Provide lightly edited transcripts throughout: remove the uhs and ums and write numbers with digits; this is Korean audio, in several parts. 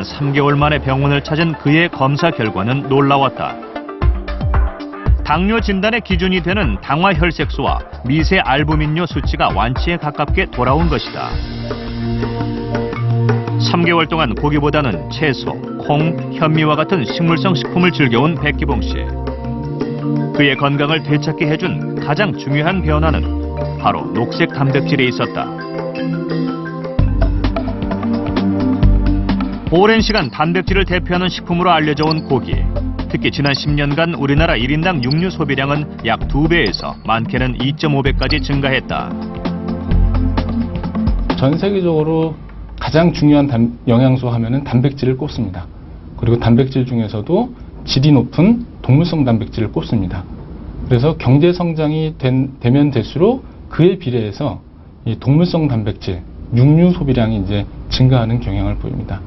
3개월 만에 병원을 찾은 그의 검사 결과는 놀라웠다. 당뇨 진단의 기준이 되는 당화혈색소와 미세 알부민뇨 수치가 완치에 가깝게 돌아온 것이다. 3개월 동안 고기보다는 채소, 콩, 현미와 같은 식물성 식품을 즐겨온 백기봉 씨. 그의 건강을 되찾게 해준 가장 중요한 변화는 바로 녹색 단백질에 있었다. 오랜 시간 단백질을 대표하는 식품으로 알려져 온 고기. 특히 지난 10년간 우리나라 1인당 육류 소비량은 약 2배에서 많게는 2.5배까지 증가했다. 전 세계적으로 가장 중요한 영양소 하면은 단백질을 꼽습니다. 그리고 단백질 중에서도 질이 높은 동물성 단백질을 꼽습니다. 그래서 경제 성장이 되면 될수록 그에 비례해서 이 동물성 단백질, 육류 소비량이 이제 증가하는 경향을 보입니다.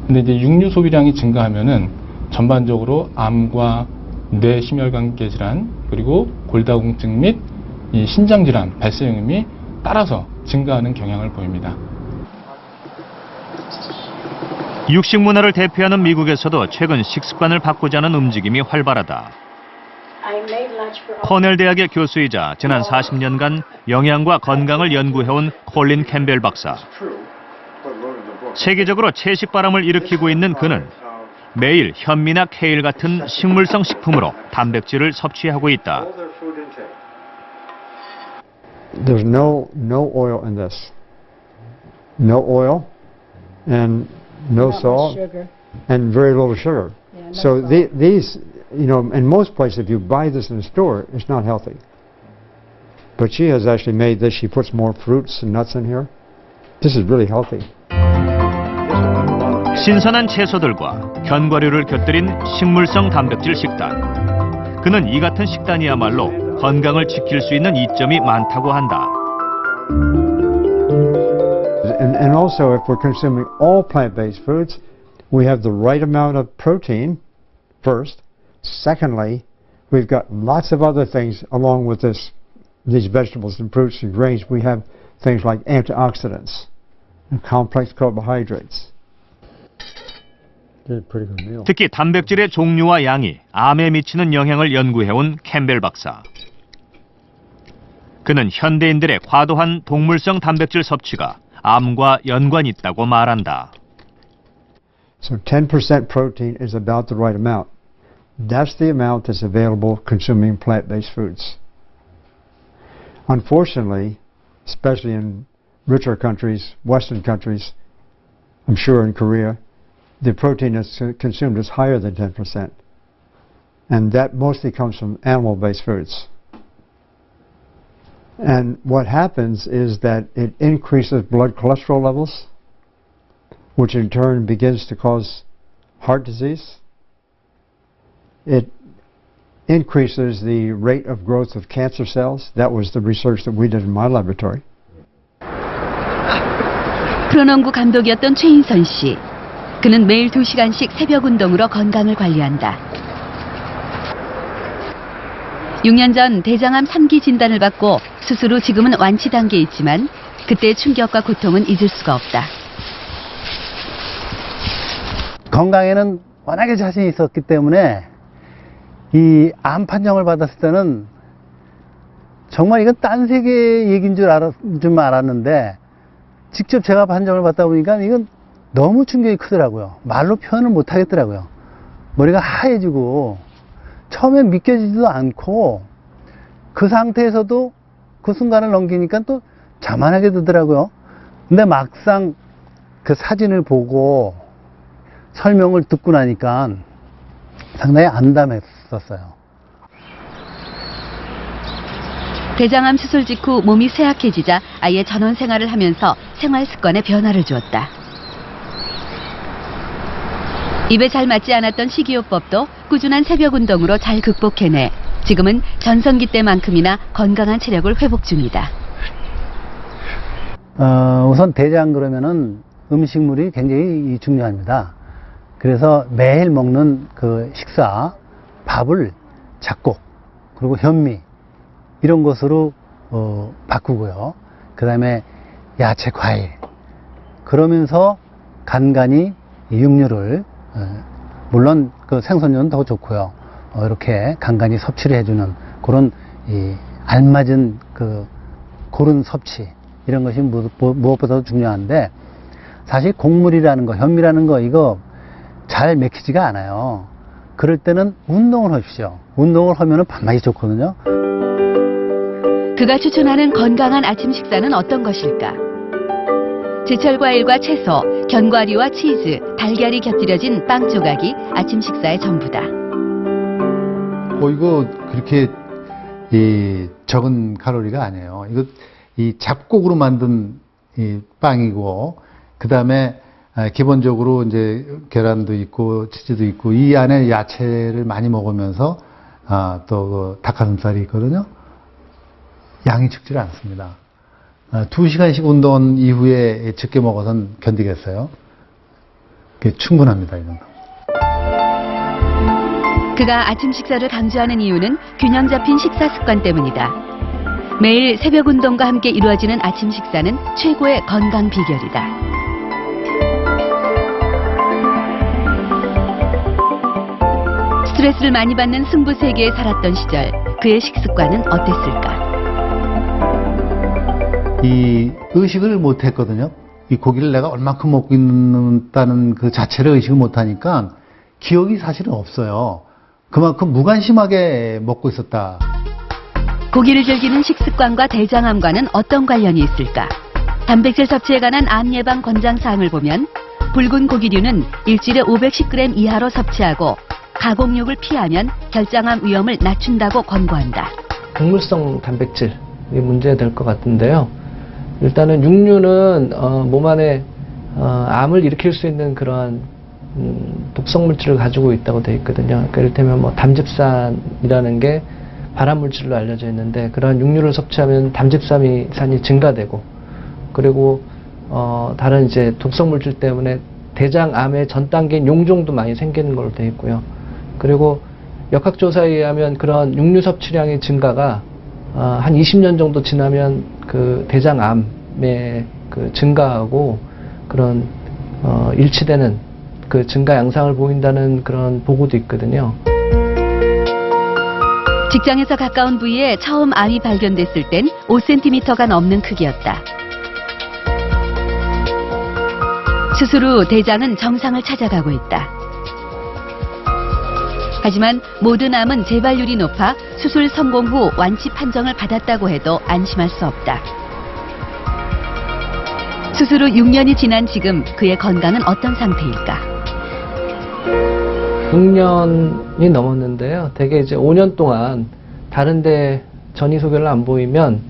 근데 이제 육류 소비량이 증가하면은 전반적으로 암과 뇌 심혈관계 질환, 그리고 골다공증 및 이 신장 질환 발생률이 따라서 증가하는 경향을 보입니다. 육식 문화를 대표하는 미국에서도 최근 식습관을 바꾸자는 움직임이 활발하다. 코넬 대학의 교수이자 지난 40년간 영양과 건강을 연구해온 콜린 캠벨 박사. 세계적으로 채식바람을 일으키고 있는 그는 매일 현미나 케일 같은 식물성 식품으로 단백질을 섭취하고 있다. There's no oil in this. No oil and no salt and very little sugar. So these, you know, in most places if you buy this in the store, it's not healthy. But she has actually made this. She puts more fruits and nuts in here. This is really healthy. 신선한 채소들과 견과류를 곁들인 식물성 단백질 식단. 그는 이 같은 식단이야말로 건강을 지킬 수 있는 이점이 많다고 한다. And also, if we're consuming all plant-based foods, we have the right amount of protein, first. Secondly, we've got lots of other things along with these vegetables and fruits and grains. We have things like antioxidants and complex carbohydrates. 특히 단백질의 종류와 양이 암에 미치는 영향을 연구해온 캠벨 박사. 그는 현대인들의 과도한 동물성 단백질 섭취가 암과 연관이 있다고 말한다. So 10% protein is about the right amount. That's the amount that's available consuming plant-based foods. Unfortunately, especially in richer countries, Western countries, I'm sure in Korea, the protein that's consumed is higher than 10%. And that mostly comes from animal-based foods. And what happens is that it increases blood cholesterol levels, which in turn begins to cause heart disease. It increases the rate of growth of cancer cells. That was the research that we did in my laboratory. 프로농구 감독이었던 최인선 씨. 그는 매일 2시간씩 새벽 운동으로 건강을 관리한다. 6년 전 대장암 3기 진단을 받고 수술 후 지금은 완치 단계에 있지만 그때의 충격과 고통은 잊을 수가 없다. 건강에는 워낙에 자신이 있었기 때문에 이 암 판정을 받았을 때는 정말 이건 딴 세계 얘기인 줄 알았는데 직접 제가 판정을 받다 보니까 이건 너무 충격이 크더라고요. 말로 표현을 못 하겠더라고요. 머리가 하얘지고 처음엔 믿겨지지도 않고 그 상태에서도 그 순간을 넘기니까 또 자만하게 되더라고요. 근데 막상 그 사진을 보고 설명을 듣고 나니까 상당히 암담했었어요. 대장암 수술 직후 몸이 쇠약해지자 아예 전원 생활을 하면서 생활 습관에 변화를 주었다. 입에 잘 맞지 않았던 식이요법도 꾸준한 새벽 운동으로 잘 극복해내 지금은 전성기 때만큼이나 건강한 체력을 회복 중이다. 우선 대장 그러면은 음식물이 굉장히 중요합니다. 그래서 매일 먹는 그 식사, 밥을 잡곡, 그리고 현미 이런 것으로 바꾸고요. 그 다음에 야채, 과일. 그러면서 간간히 이 육류를 물론 그 생선류는 더 좋고요. 이렇게 간간히 섭취를 해주는 그런 이 알맞은 그 고른 섭취 이런 것이 무엇보다도 중요한데 사실 곡물이라는 거, 현미라는 거 이거 잘 맥히지가 않아요. 그럴 때는 운동을 하십시오. 운동을 하면은 반마이 좋거든요. 그가 추천하는 건강한 아침 식사는 어떤 것일까? 제철 과일과 채소, 견과류와 치즈, 달걀이 곁들여진 빵 조각이 아침 식사의 전부다. 이거 그렇게 적은 칼로리가 아니에요. 이거 이 잡곡으로 만든 이 빵이고, 그 다음에 기본적으로 이제 계란도 있고 치즈도 있고 이 안에 야채를 많이 먹으면서 또 그 닭가슴살이 있거든요. 양이 적지 않습니다. 2시간씩 운동 이후에 적게 먹어서는 견디겠어요. 그게 충분합니다, 이 정도. 그가 아침 식사를 강조하는 이유는 균형 잡힌 식사 습관 때문이다. 매일 새벽 운동과 함께 이루어지는 아침 식사는 최고의 건강 비결이다. 스트레스를 많이 받는 승부 세계에 살았던 시절, 그의 식습관은 어땠을까? 이 의식을 못 했거든요. 이 고기를 내가 얼마큼 먹고 있다는 그 자체를 의식을 못 하니까 기억이 사실은 없어요. 그만큼 무관심하게 먹고 있었다. 고기를 즐기는 식습관과 대장암과는 어떤 관련이 있을까? 단백질 섭취에 관한 암 예방 권장 사항을 보면 붉은 고기류는 일주일에 510g 이하로 섭취하고 가공육을 피하면 결장암 위험을 낮춘다고 권고한다. 곡물성 단백질이 문제가 될 것 같은데요. 일단은 육류는 몸 안에 암을 일으킬 수 있는 그러한 독성 물질을 가지고 있다고 되어 있거든요. 그러니까 이를테면 뭐 담즙산이라는 게 발암 물질로 알려져 있는데, 그러한 육류를 섭취하면 담즙산이 증가되고, 그리고 다른 이제 독성 물질 때문에 대장암의 전 단계인 용종도 많이 생기는 걸로 되어 있고요. 그리고 역학조사에 의하면 그런 육류 섭취량의 증가가 한 20년 정도 지나면 그 대장암의 그 증가하고 그런 일치되는 그 증가 양상을 보인다는 그런 보고도 있거든요. 직장에서 가까운 부위에 처음 암이 발견됐을 땐 5cm가 넘는 크기였다. 수술 후 대장은 정상을 찾아가고 있다. 하지만 모든 암은 재발률이 높아 수술 성공 후 완치 판정을 받았다고 해도 안심할 수 없다. 수술 후 6년이 지난 지금 그의 건강은 어떤 상태일까? 6년이 넘었는데요. 대개 이제 5년 동안 다른데 전이소견을 안 보이면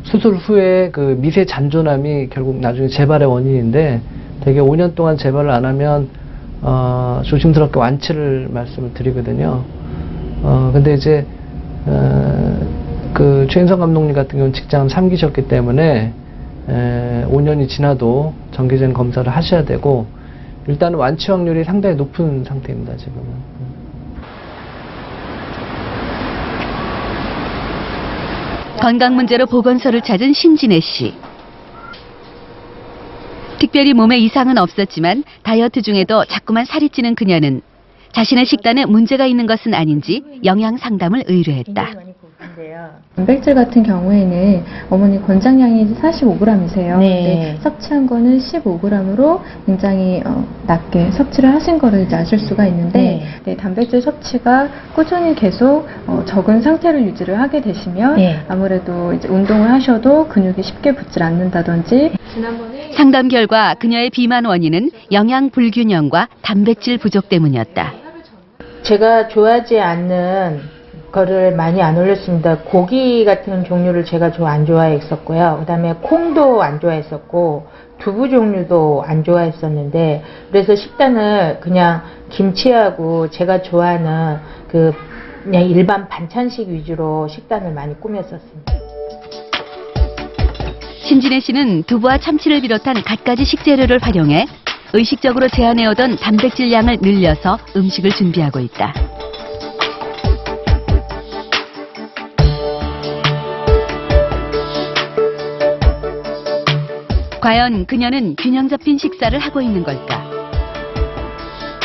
수술 후에 그 미세 잔존암이 결국 나중에 재발의 원인인데, 대개 5년 동안 재발을 안 하면 조심스럽게 완치를 말씀을 드리거든요. 근데 이제 그 최인성 감독님 같은 경우는 직장암 3기셨기 때문에 5년이 지나도 정기적인 검사를 하셔야 되고, 일단은 완치 확률이 상당히 높은 상태입니다, 지금은. 건강 문제로 보건소를 찾은 신진애 씨. 특별히 몸에 이상은 없었지만 다이어트 중에도 자꾸만 살이 찌는 그녀는 자신의 식단에 문제가 있는 것은 아닌지 영양 상담을 의뢰했다. 단백질 같은 경우에는 어머니 권장량이 45g이세요. 네. 섭취한 거는 15g으로 굉장히 낮게 섭취를 하신 거를 이제 아실 수가 있는데, 네, 단백질 섭취가 꾸준히 계속 적은 상태를 유지를 하게 되시면 아무래도 이제 운동을 하셔도 근육이 쉽게 붙질 않는다든지. 상담 결과 그녀의 비만 원인은 영양 불균형과 단백질 부족 때문이었다. 제가 좋아하지 않는 거를 많이 안 올렸습니다. 고기 같은 종류를 제가 안 좋아했었고요. 그 다음에 콩도 안 좋아했었고 두부 종류도 안 좋아했었는데, 그래서 식단을 그냥 김치하고 제가 좋아하는 그냥 일반 반찬식 위주로 식단을 많이 꾸몄었습니다. 신진애 씨는 두부와 참치를 비롯한 갖가지 식재료를 활용해 의식적으로 제한해오던 단백질 양을 늘려서 음식을 준비하고 있다. 과연 그녀는 균형 잡힌 식사를 하고 있는 걸까?